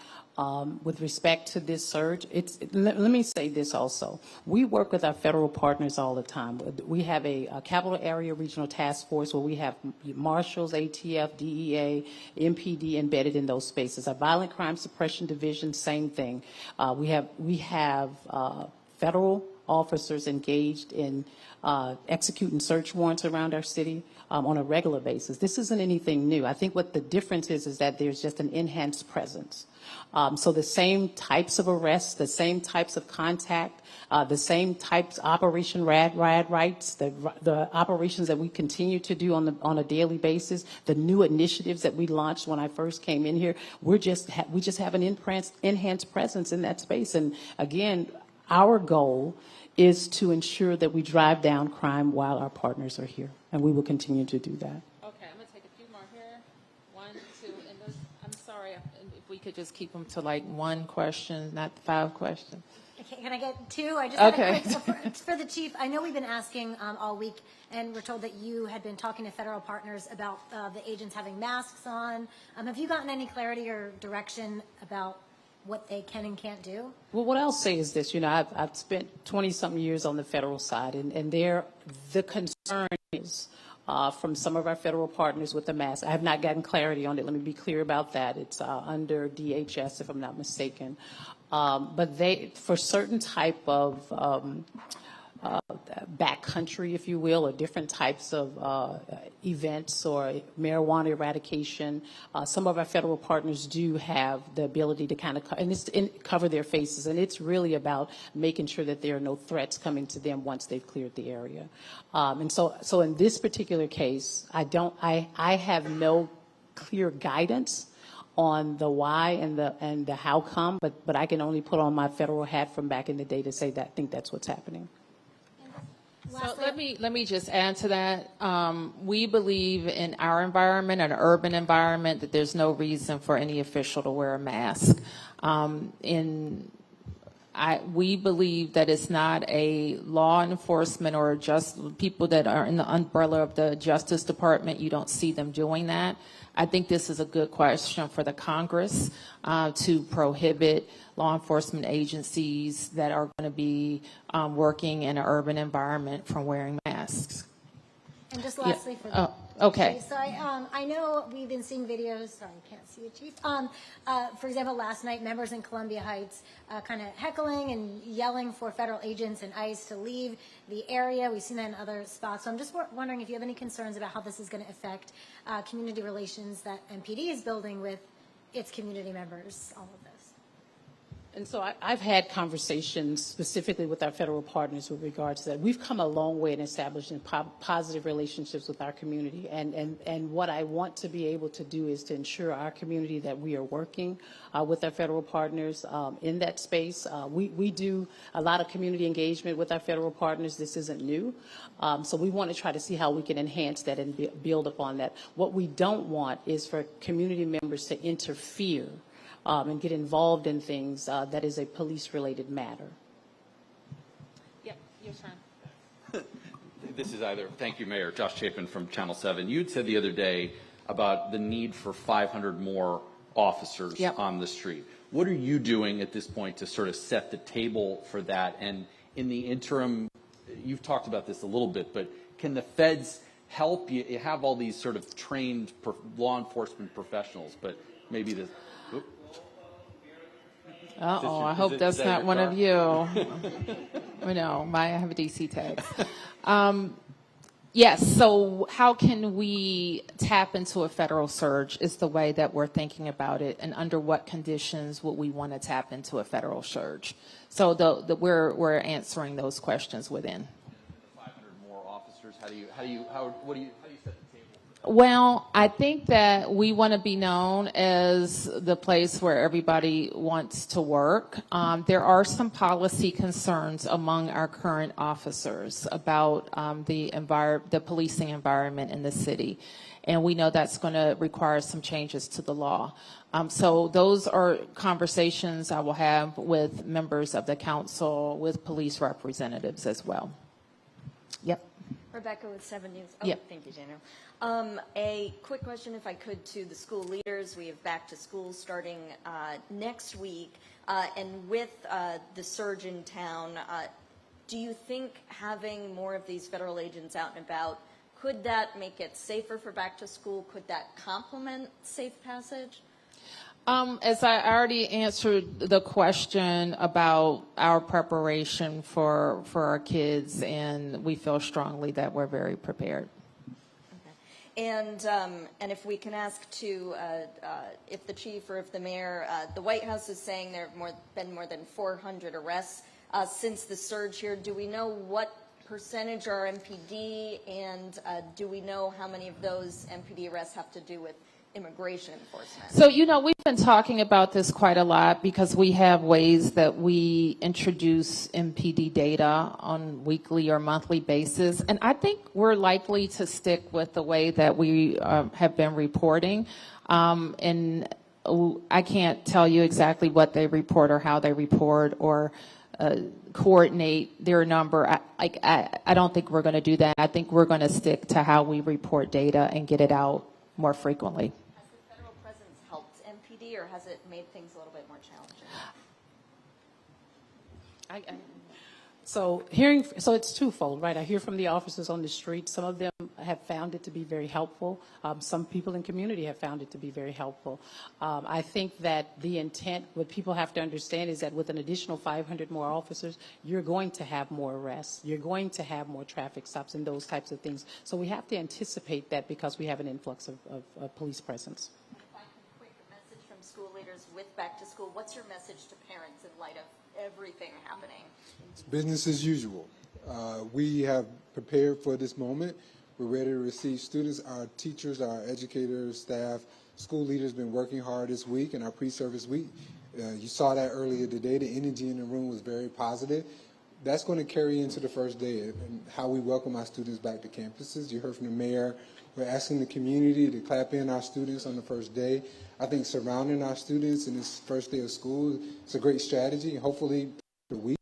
With respect to this surge, let me say this also. We work with our federal partners all the time. We have a capital area regional task force where we have marshals, ATF, DEA, MPD embedded in those spaces. Our violent crime suppression division, same thing. We have federal officers engaged in executing search warrants around our city on a regular basis. This isn't anything new. I think what the difference is that there's just an enhanced presence. So the same types of arrests, the same types of contact, the same types, Operation Rad Rights, the operations that we continue to do on a daily basis, the new initiatives that we launched when I first came in here, we just have an enhanced presence in that space. And again, our goal is to ensure that we drive down crime while our partners are here, and we will continue to do that. Okay, I'm going to take a few more here. 1, 2, and those, I'm sorry if we could just keep them to like one question, not 5 questions. Okay, can I get 2? I just Okay. had a quick, for the chief, I know we've been asking all week, and we're told that you had been talking to federal partners about the agents having masks on. Have you gotten any clarity or direction about what they can and can't do? Well, what I'll say is this, I've spent 20-something years on the federal side, and the concern is from some of our federal partners with the mask. I have not gotten clarity on it. Let me be clear about that. It's under DHS, if I'm not mistaken. But for certain type of backcountry, if you will, or different types of events or marijuana eradication, some of our federal partners do have the ability to kind of cover their faces, and it's really about making sure that there are no threats coming to them once they've cleared the area. And so in this particular case, I have no clear guidance on the why and the how come, but I can only put on my federal hat from back in the day to say that I think that's what's happening. So let me just add to that. We believe in our environment, an urban environment, that there's no reason for any official to wear a mask. We believe that it's not a law enforcement or just people that are in the umbrella of the Justice Department. You don't see them doing that. I think this is a good question for the Congress to prohibit law enforcement agencies that are going to be working in an urban environment from wearing masks. And just lastly for the okay. Chief, so I know we've been seeing videos. Sorry, I can't see you, Chief. For example, last night, members in Columbia Heights kind of heckling and yelling for federal agents and ICE to leave the area. We've seen that in other spots. So I'm just wondering if you have any concerns about how this is going to affect community relations that MPD is building with its community members, all of this. And so I've had conversations specifically with our federal partners with regards to that. We've come a long way in establishing positive relationships with our community. And what I want to be able to do is to ensure our community that we are working with our federal partners in that space. We do a lot of community engagement with our federal partners. This isn't new. So we want to try to see how we can enhance that and build upon that. What we don't want is for community members to interfere and get involved in things that is a police-related matter. Yep, your turn. This is thank you, Mayor. Josh Chapin from Channel 7. You had said the other day about the need for 500 more officers on the street. What are you doing at this point to sort of set the table for that? And in the interim, you've talked about this a little bit, but can the feds help? You have all these sort of trained law enforcement professionals, but maybe the... Uh-oh, I hope that's not one of you. No, I have a DC tag. Yes, so how can we tap into a federal surge is the way that we're thinking about it, and under what conditions would we want to tap into a federal surge? So we're answering those questions within. 500 more officers, how do you set the table? Well, I think that we want to be known as the place where everybody wants to work. There are some policy concerns among our current officers about the policing environment in the city. And we know that's going to require some changes to the law. So those are conversations I will have with members of the council, with police representatives as well. Yep. Rebecca with 7 News. Oh, Yep. Thank you, Daniel. A quick question, if I could, to the school leaders. We have back to school starting next week. And with the surge in town, do you think having more of these federal agents out and about, could that make it safer for back to school? Could that complement safe passage? As I already answered the question about our preparation for our kids, and we feel strongly that we're very prepared. And if we can ask to, if the chief or if the mayor, the White House is saying there have been more than 400 arrests since the surge here. Do we know what percentage are MPD, and do we know how many of those MPD arrests have to do with immigration enforcement? So, we've been talking about this quite a lot because we have ways that we introduce MPD data on weekly or monthly basis. And I think we're likely to stick with the way that we have been reporting. And I can't tell you exactly what they report or how they report or coordinate their number. I don't think we're going to do that. I think we're going to stick to how we report data and get it out more frequently. Has the federal presence helped MPD, or has it made things a little bit more challenging? So it's twofold, right? I hear from the officers on the street. Some of them have found it to be very helpful. Some people in community have found it to be very helpful. I think that the intent, what people have to understand is that with an additional 500 more officers, you're going to have more arrests. You're going to have more traffic stops and those types of things. So we have to anticipate that because we have an influx of police presence. If I can quick message from school leaders with back to school, what's your message to parents in light of everything happening? It's business as usual. We have prepared for this moment. We're ready to receive students. Our teachers, our educators, staff, school leaders have been working hard this week in our pre-service week. You saw that earlier today. The energy in the room was very positive. That's going to carry into the first day and how we welcome our students back to campuses. You heard from the mayor. We're asking the community to clap in our students on the first day. I think surrounding our students in this first day of school is a great strategy. Hopefully, the week.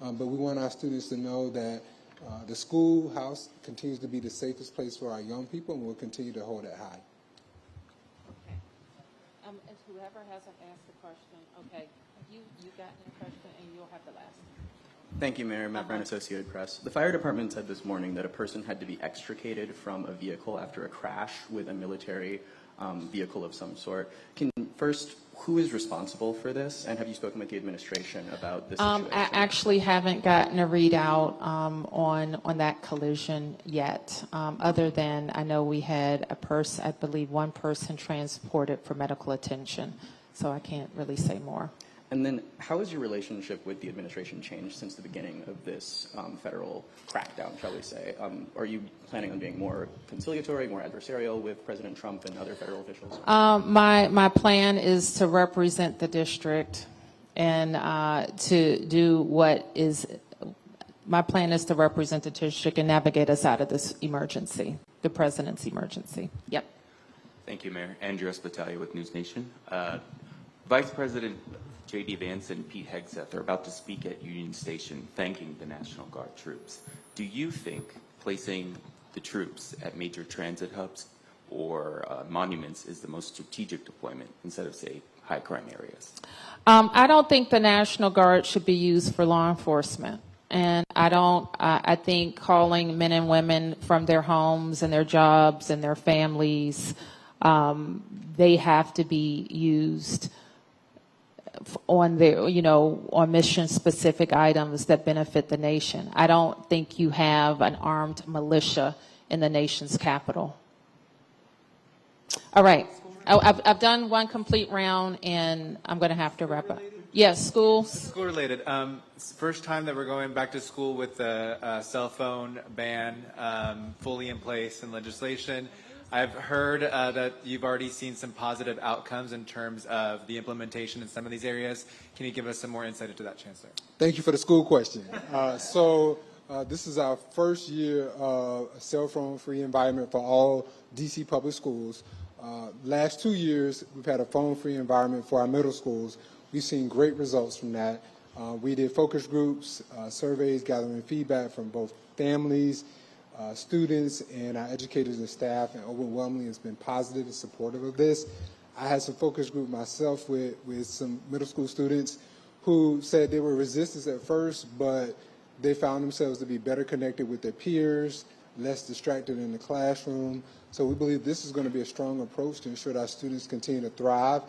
But we want our students to know that the schoolhouse continues to be the safest place for our young people, and we'll continue to hold it high. Okay. If whoever hasn't asked the question, okay, you got your question, and you'll have the last. Thank you, Mayor. Matt Brown, Associated Press. The fire department said this morning that a person had to be extricated from a vehicle after a crash with a military vehicle of some sort. First, who is responsible for this, and have you spoken with the administration about this situation? I actually haven't gotten a readout on that collision yet, other than I know we had I believe one person transported for medical attention, so I can't really say more. And then how has your relationship with the administration changed since the beginning of this federal crackdown, shall we say? Are you planning on being more conciliatory, more adversarial with President Trump and other federal officials? My plan is to represent the district and to do what is, my plan is to represent the district and navigate us out of this emergency, the president's emergency. Yep. Thank you, Mayor. Andrew Espitalia with News Nation. Vice President J.D. Vance and Pete Hegseth are about to speak at Union Station thanking the National Guard troops. Do you think placing the troops at major transit hubs or monuments is the most strategic deployment instead of, say, high crime areas? I don't think the National Guard should be used for law enforcement. And I think calling men and women from their homes and their jobs and their families, they have to be used on their, on mission-specific items that benefit the nation. I don't think you have an armed militia in the nation's capital. All right. I've done one complete round, and I'm going to have to wrap up. Yes, schools. School-related. First time that we're going back to school with the cell phone ban fully in place in legislation. I've heard that you've already seen some positive outcomes in terms of the implementation in some of these areas. Can you give us some more insight into that, Chancellor? Thank you for the school question. This is our first year of a cell phone-free environment for all D.C. public schools. Last 2 years, we've had a phone-free environment for our middle schools. We've seen great results from that. We did focus groups, surveys, gathering feedback from both families, students, and our educators and staff, and overwhelmingly it's been positive and supportive of this. I had some focus group myself with some middle school students who said they were resistant at first, but they found themselves to be better connected with their peers, less distracted in the classroom. So we believe this is going to be a strong approach to ensure that our students continue to thrive.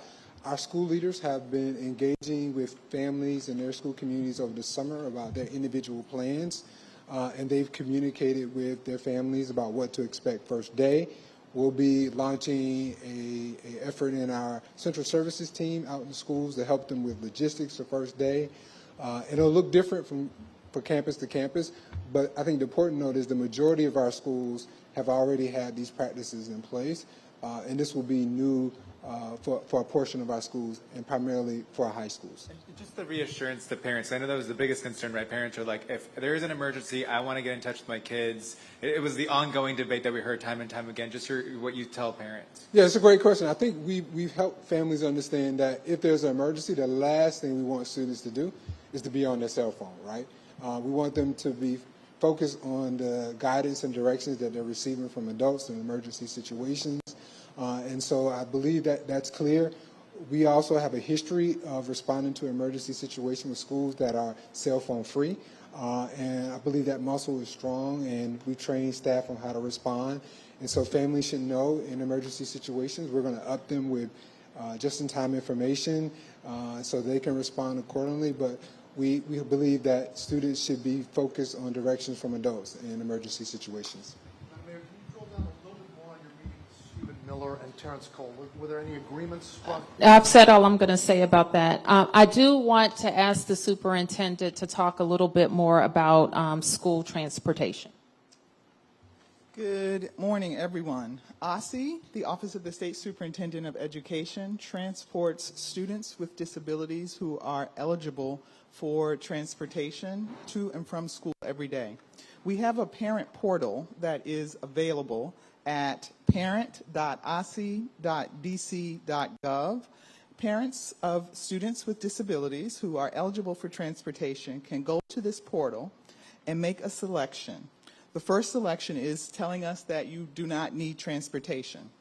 Our school leaders have been engaging with families and their school communities over the summer about their individual plans, and they've communicated with their families about what to expect first day. We'll be launching an effort in our central services team out in the schools to help them with logistics for first day. It'll look different from campus to campus, but I think the important note is the majority of our schools have already had these practices in place, and this will be new for a portion of our schools and primarily for our high schools. Just the reassurance to parents. I know that was the biggest concern, right? Parents are like, if there is an emergency, I want to get in touch with my kids. It was the ongoing debate that we heard time and time again. Just what you tell parents. Yeah, it's a great question. I think we've helped families understand that if there's an emergency, the last thing we want students to do is to be on their cell phone, right? We want them to be focused on the guidance and directions that they're receiving from adults in emergency situations. And so I believe that that's clear. We also have a history of responding to emergency situations with schools that are cell phone free. And I believe that muscle is strong, and we train staff on how to respond. And so families should know in emergency situations, we're going to up them with just-in-time information so they can respond accordingly. But we believe that students should be focused on directions from adults in emergency situations. Mayor, can you drill down a little bit more on your meeting with Stephen Miller and Terrence Cole? Were there any agreements? I've said all I'm going to say about that. I do want to ask the superintendent to talk a little bit more about school transportation. Good morning, everyone. OSSE, the Office of the State Superintendent of Education, transports students with disabilities who are eligible for transportation to and from school every day. We have a parent portal that is available at parent.osce.dc.gov. Parents of students with disabilities who are eligible for transportation can go to this portal and make a selection. The first selection is telling us that you do not need transportation.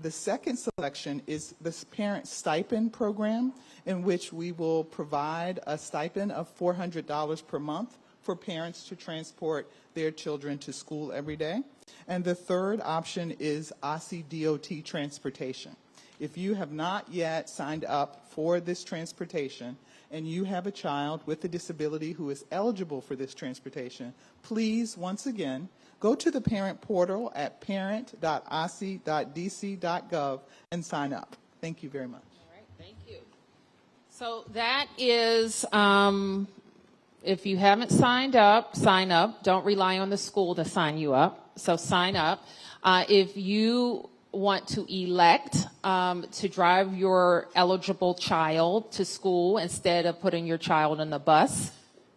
The second selection is this parent stipend program, in which we will provide a stipend of $400 per month for parents to transport their children to school every day. And the third option is OSSE DOT transportation. If you have not yet signed up for this transportation and you have a child with a disability who is eligible for this transportation, please, once again, go to the parent portal at parent.osce.dc.gov and sign up. Thank you very much. All right, thank you. So that is, if you haven't signed up, sign up. Don't rely on the school to sign you up. So sign up. If you want to elect to drive your eligible child to school instead of putting your child on the bus,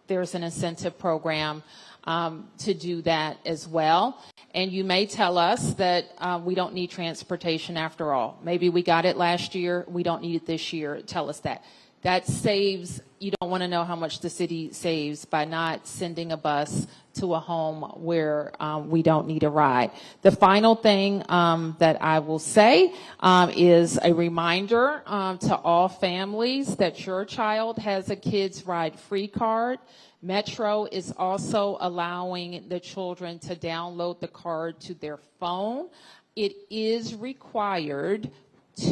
there's an incentive program to do that as well. And you may tell us that we don't need transportation after all. Maybe we got it last year, we don't need it this year. Tell us that. That saves, you don't want to know how much the city saves by not sending a bus to a home where we don't need a ride. The final thing that I will say is a reminder to all families that your child has a Kids Ride Free card. Metro is also allowing the children to download the card to their phone. It is required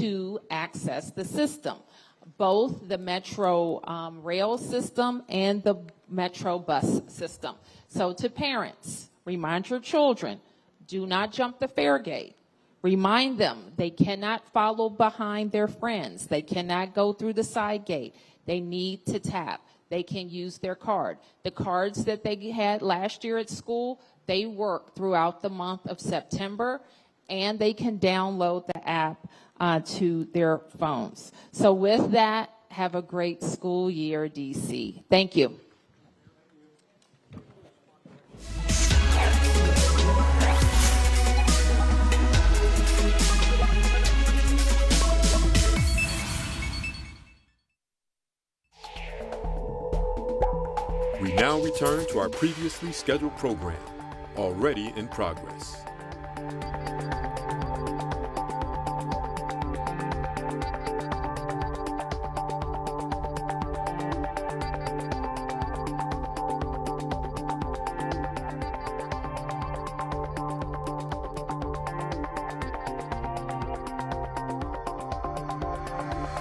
to access the system, both the Metro rail system and the Metro bus system. So to parents, remind your children, do not jump the fare gate. Remind them they cannot follow behind their friends. They cannot go through the side gate. They need to tap. They can use their card. The cards that they had last year at school, they work throughout the month of September, and they can download the app to their phones. So with that, have a great school year, DC. Thank you. We now return to our previously scheduled program, already in progress.